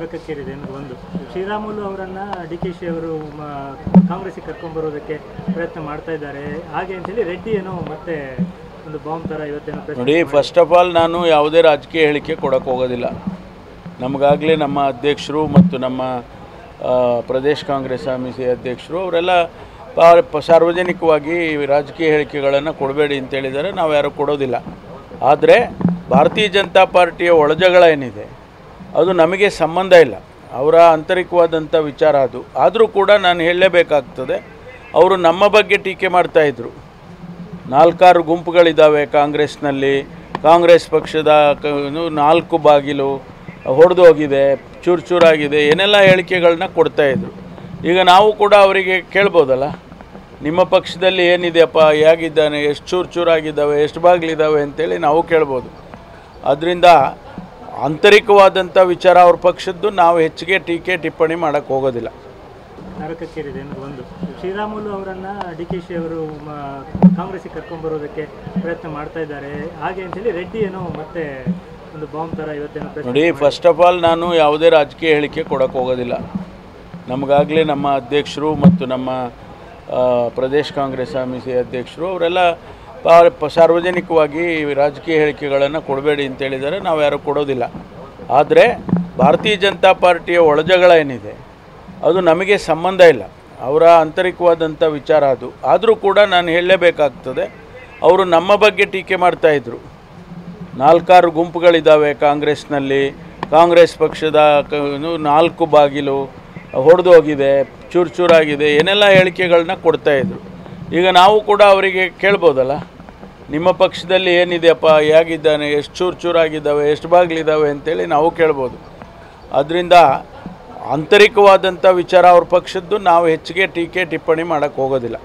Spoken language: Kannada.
ನರಕಕ್ಕೇರಿದೆ ಅನ್ನೋದು ಒಂದು. ಶ್ರೀರಾಮುಲು ಅವರನ್ನ DKC ಅವರು ಕಾಂಗ್ರೆಸ್ಸಿಗೆ ಕರ್ಕೊಂಡ್ಬರೋದಕ್ಕೆ ಪ್ರಯತ್ನ ಮಾಡ್ತಾ ಇದ್ದಾರೆ ಹಾಗೆ ಅಂತೇಳಿ ರೆಡ್ಡಿ ಏನೋ ಮತ್ತೆ ಒಂದು ಬಾಂಬ್ ಥರ ಇವತ್ತೇನೋ ನೋಡಿ. ಫಸ್ಟ್ ಆಫ್ ಆಲ್ ನಾನು ಯಾವುದೇ ರಾಜಕೀಯ ಹೇಳಿಕೆ ಕೊಡೋಕ್ಕೆ ಹೋಗೋದಿಲ್ಲ. ನಮಗಾಗಲೇ ನಮ್ಮ ಅಧ್ಯಕ್ಷರು ಮತ್ತು ನಮ್ಮ ಪ್ರದೇಶ ಕಾಂಗ್ರೆಸ್ ಸಮಿತಿ ಅಧ್ಯಕ್ಷರು ಅವರೆಲ್ಲ ಸಾರ್ವಜನಿಕವಾಗಿ ರಾಜಕೀಯ ಹೇಳಿಕೆಗಳನ್ನು ಕೊಡಬೇಡಿ ಅಂತೇಳಿದ್ದಾರೆ. ನಾವು ಯಾರೂ ಕೊಡೋದಿಲ್ಲ. ಆದರೆ ಭಾರತೀಯ ಜನತಾ ಪಾರ್ಟಿಯ ಒಳಜಗಳ ಏನಿದೆ ಅದು ನಮಗೆ ಸಂಬಂಧ ಇಲ್ಲ. ಅವರ ಆಂತರಿಕವಾದಂಥ ವಿಚಾರ ಅದು. ಆದರೂ ಕೂಡ ನಾನು ಹೇಳಲೇಬೇಕಾಗ್ತದೆ. ಅವರು ನಮ್ಮ ಬಗ್ಗೆ ಟೀಕೆ ಮಾಡ್ತಾಯಿದ್ರು. 4-6 ಗುಂಪುಗಳಿದ್ದಾವೆ ಕಾಂಗ್ರೆಸ್ನಲ್ಲಿ. ಕಾಂಗ್ರೆಸ್ ಪಕ್ಷದ 4 ಬಾಗಿಲು ಹೊಡೆದು ಹೋಗಿದೆ, ಚೂರಾಗಿದೆ, ಏನೆಲ್ಲ ಹೇಳಿಕೆಗಳನ್ನ ಕೊಡ್ತಾಯಿದ್ರು. ಈಗ ನಾವು ಕೂಡ ಅವರಿಗೆ ಕೇಳ್ಬೋದಲ್ಲ, ನಿಮ್ಮ ಪಕ್ಷದಲ್ಲಿ ಏನಿದೆಯಪ್ಪ, ಹೇಗಿದ್ದಾನೆ, ಎಷ್ಟು ಚೂರಾಗಿದ್ದಾವೆ, ಎಷ್ಟು ಬಾಗಿಲಿದ್ದಾವೆ ಅಂತೇಳಿ ನಾವು ಕೇಳ್ಬೋದು. ಅದರಿಂದ ಆಂತರಿಕವಾದಂಥ ವಿಚಾರ ಅವ್ರ ಪಕ್ಷದ್ದು. ನಾವು ಹೆಚ್ಚಿಗೆ ಟೀಕೆ ಟಿಪ್ಪಣಿ ಮಾಡೋಕ್ಕೆ ಹೋಗೋದಿಲ್ಲ. ನರಕಕ್ಕೇರಿದೆ ಅನ್ನೋದು ಒಂದು. ಶ್ರೀರಾಮುಲು ಅವರನ್ನ DKC ಅವರು ಕಾಂಗ್ರೆಸ್ಸಿಗೆ ಕರ್ಕೊಂಡ್ಬರೋದಕ್ಕೆ ಪ್ರಯತ್ನ ಮಾಡ್ತಾ ಇದ್ದಾರೆ ಹಾಗೆ ಅಂತೇಳಿ ರೆಡ್ಡಿ ಏನೋ ಮತ್ತೆ ಒಂದು ಬಾಂಬ್ ಥರ ಇವತ್ತೇನೋ ನೋಡಿ. ಫಸ್ಟ್ ಆಫ್ ಆಲ್ ನಾನು ಯಾವುದೇ ರಾಜಕೀಯ ಹೇಳಿಕೆ ಕೊಡೋಕ್ಕೆ ಹೋಗೋದಿಲ್ಲ. ನಮಗಾಗಲೇ ನಮ್ಮ ಅಧ್ಯಕ್ಷರು ಮತ್ತು ನಮ್ಮ ಪ್ರದೇಶ ಕಾಂಗ್ರೆಸ್ ಸಮಿತಿ ಅಧ್ಯಕ್ಷರು ಅವರೆಲ್ಲ ಸಾರ್ವಜನಿಕವಾಗಿ ರಾಜಕೀಯ ಹೇಳಿಕೆಗಳನ್ನು ಕೊಡಬೇಡಿ ಅಂತೇಳಿದ್ದಾರೆ. ನಾವು ಯಾರೂ ಕೊಡೋದಿಲ್ಲ. ಆದರೆ ಭಾರತೀಯ ಜನತಾ ಪಾರ್ಟಿಯ ಒಳಜಗಳ ಏನಿದೆ ಅದು ನಮಗೆ ಸಂಬಂಧ ಇಲ್ಲ. ಅವರ ಆಂತರಿಕವಾದಂಥ ವಿಚಾರ ಅದು. ಆದರೂ ಕೂಡ ನಾನು ಹೇಳಲೇಬೇಕಾಗ್ತದೆ. ಅವರು ನಮ್ಮ ಬಗ್ಗೆ ಟೀಕೆ ಮಾಡ್ತಾಯಿದ್ರು. 4-6 ಗುಂಪುಗಳಿದ್ದಾವೆ ಕಾಂಗ್ರೆಸ್ನಲ್ಲಿ. ಕಾಂಗ್ರೆಸ್ ಪಕ್ಷದ 4 ಬಾಗಿಲು ಹೊಡೆದು ಹೋಗಿದೆ, ಚೂರಾಗಿದೆ, ಏನೆಲ್ಲ ಹೇಳಿಕೆಗಳನ್ನ ಕೊಡ್ತಾಯಿದ್ರು. ಈಗ ನಾವು ಕೂಡ ಅವರಿಗೆ ಕೇಳ್ಬೋದಲ್ಲ, ನಿಮ್ಮ ಪಕ್ಷದಲ್ಲಿ ಏನಿದೆಯಪ್ಪ, ಹೇಗಿದ್ದಾನೆ, ಎಷ್ಟು ಚೂರಾಗಿದ್ದಾವೆ, ಎಷ್ಟು ಬಾಗಿಲಿದ್ದಾವೆ ಅಂತೇಳಿ ನಾವು ಕೇಳ್ಬೋದು. ಅದರಿಂದ ಆಂತರಿಕವಾದಂಥ ವಿಚಾರ ಅವ್ರ ಪಕ್ಷದ್ದು. ನಾವು ಹೆಚ್ಚಿಗೆ ಟೀಕೆ ಟಿಪ್ಪಣಿ ಮಾಡೋಕ್ಕೆ ಹೋಗೋದಿಲ್ಲ.